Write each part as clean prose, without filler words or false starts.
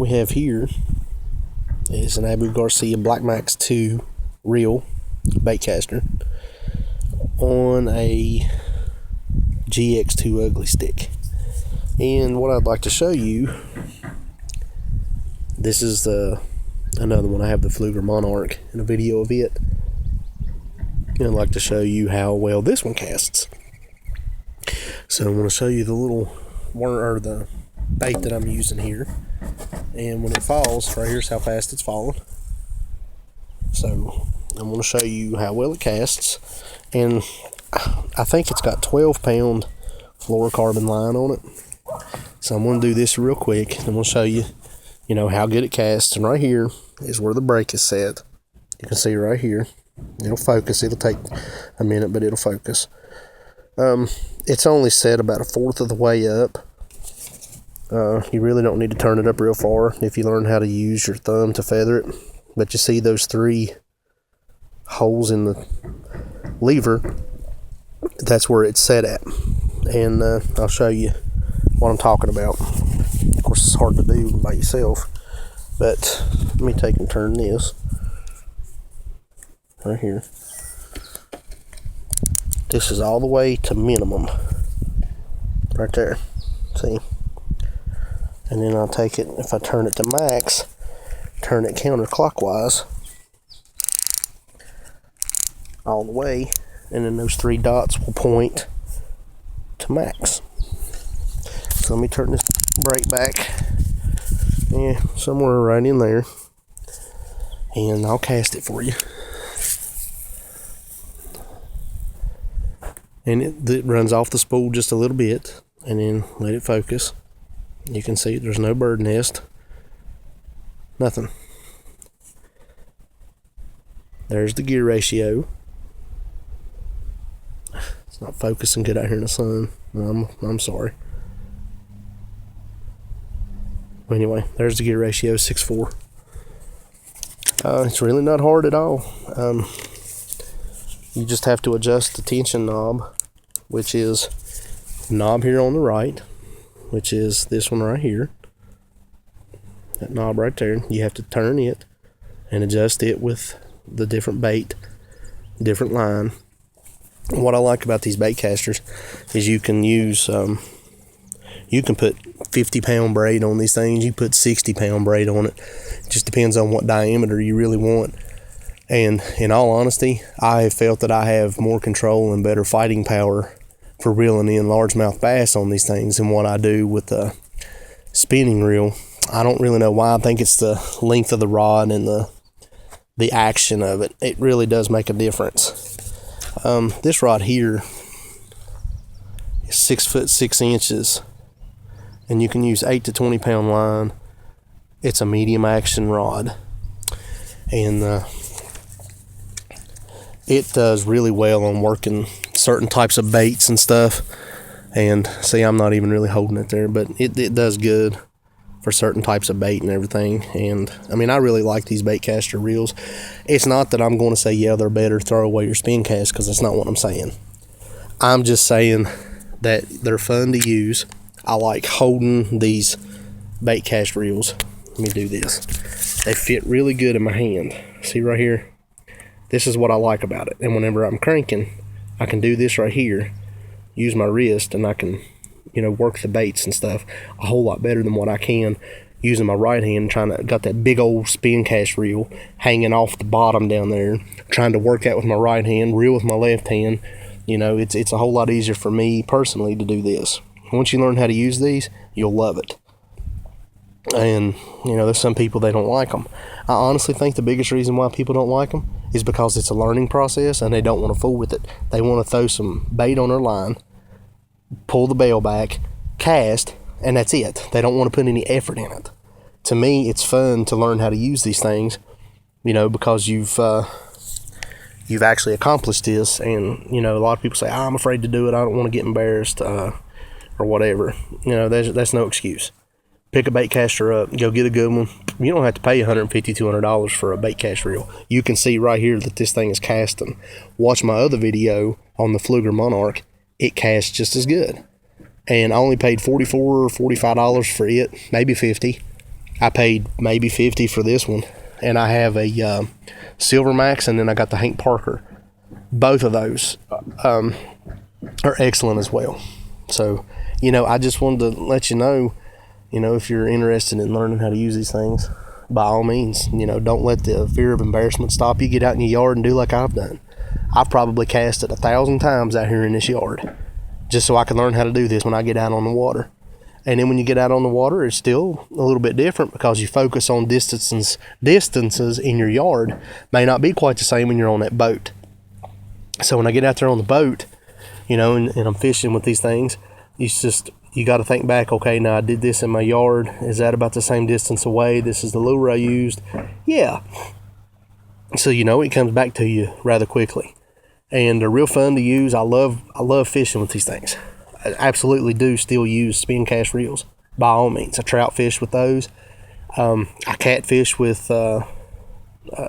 we have here is an Garcia Black Max2 reel baitcaster on a GX2 ugly stick. And what I'd like to show you, this is another one. I have the Fluger Monarch in a video of it, and I'd like to show you how well this one casts. So I'm going to show you the little the bait that I'm using here, and when it falls, right here's how fast it's falling. So I'm going to show you how well it casts, and I think it's got 12-pound fluorocarbon line on it. So I'm going to do this real quick, and we'll show you, how good it casts. And right here is where the brake is set. You can see right here. It'll focus. It'll take a minute, but it'll focus. It's only set about 1/4 of the way up. You really don't need to turn it up real far if you learn how to use your thumb to feather it. But you see those 3 holes in the lever? That's where it's set at. And I'll show you what I'm talking about. Of course, it's hard to do by yourself, but let me take and turn this right here. This is all the way to minimum right there, see? And then I'll take it, if I turn it to max, turn it counterclockwise all the way, and then those 3 dots will point to max. So let me turn this brake back, somewhere right in there, and I'll cast it for you. And it runs off the spool just a little bit, and then let it focus. You can see there's no bird nest, nothing. There's the gear ratio. It's not focusing good out here in the sun. I'm sorry. Anyway, there's the gear ratio, 6:4. It's really not hard at all. You just have to adjust the tension knob, which is the knob here on the right, which is this one right here. That knob right there. You have to turn it and adjust it with the different bait, different line. What I like about these bait casters is you can use, you can put 50-pound braid on these things. You put 60-pound braid on it. It just depends on what diameter you really want. And in all honesty, I have felt that I have more control and better fighting power for reeling in largemouth bass on these things than what I do with the spinning reel. I don't really know why. I think it's the length of the rod and the action of it. It really does make a difference. This rod here is 6 foot 6 inches, and you can use 8 to 20-pound line. It's a medium action rod, and it does really well on working certain types of baits and stuff. And see, I'm not even really holding it there, but it does good for certain types of bait and everything. And I mean, I really like these bait caster reels. It's not that I'm going to say, yeah, they're better, throw away your spin cast, because that's not what I'm saying. I'm just saying that they're fun to use. I like holding these bait cast reels. Let me do this. They fit really good in my hand. See right here? This is what I like about it. And whenever I'm cranking, I can do this right here, use my wrist, and I can, work the baits and stuff a whole lot better than what I can using my right hand, got that big old spin cast reel hanging off the bottom down there, trying to work that with my right hand, reel with my left hand. It's a whole lot easier for me personally to do this. Once you learn how to use these, you'll love it. And, there's some people, they don't like them. I honestly think the biggest reason why people don't like them is because it's a learning process and they don't want to fool with it. They want to throw some bait on their line, pull the bail back, cast, and that's it. They don't want to put any effort in it. To me, it's fun to learn how to use these things, because you've actually accomplished this. And, a lot of people say, I'm afraid to do it. I don't want to get embarrassed or whatever. That's no excuse. Pick a bait caster up, go get a good one. You don't have to pay $150, $200 for a bait cast reel. You can see right here that this thing is casting. Watch my other video on the Fluger Monarch. It casts just as good. And I only paid $44 or $45 for it, maybe $50. I paid maybe $50 for this one, and I have a Silver Max, and then I got the Hank Parker. Both of those are excellent as well. So, I just wanted to let you know, if you're interested in learning how to use these things, by all means, don't let the fear of embarrassment stop you. Get out in your yard and do like I've done. I've probably casted 1,000 times out here in this yard just so I can learn how to do this when I get out on the water. And then when you get out on the water, it's still a little bit different because you focus on distances in your yard may not be quite the same when you're on that boat. So when I get out there on the boat, and I'm fishing with these things, you got to think back, okay, now I did this in my yard. Is that about the same distance away? This is the lure I used. Yeah. So, it comes back to you rather quickly. And they're real fun to use. I love fishing with these things. I absolutely do still use spin cast reels, by all means. I trout fish with those. I catfish with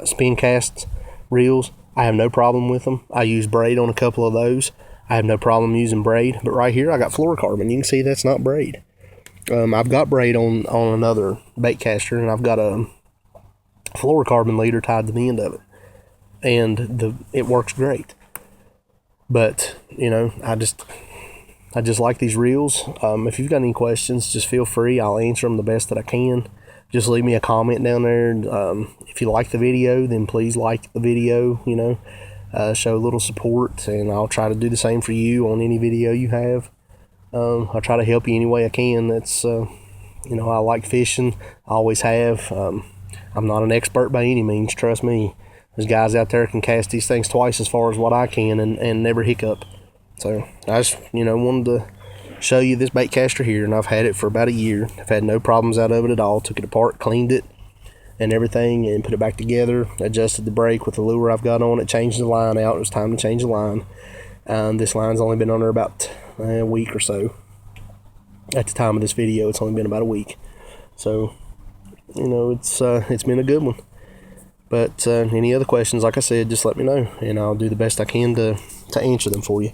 spin cast reels. I have no problem with them. I use braid on a couple of those. I have no problem using braid. But right here, I got fluorocarbon. You can see that's not braid. I've got braid on another baitcaster, and I've got a fluorocarbon leader tied to the end of it. And it works great. But, I just like these reels. If you've got any questions, just feel free. I'll answer them the best that I can. Just leave me a comment down there. If you like the video, then please like the video, show a little support, and I'll try to do the same for you on any video you have. I'll try to help you any way I can. That's, I like fishing. I always have. I'm not an expert by any means, trust me. There's guys out there can cast these things twice as far as what I can and never hiccup. So I just, wanted to show you this baitcaster here, and I've had it for about a year. I've had no problems out of it at all. Took it apart, cleaned it and everything, and put it back together. Adjusted the brake with the lure I've got on it. Changed the line out. It was time to change the line. This line's only been on there about a week or so. At the time of this video, it's only been about a week. So, it's been a good one. But any other questions, like I said, just let me know, and I'll do the best I can to answer them for you.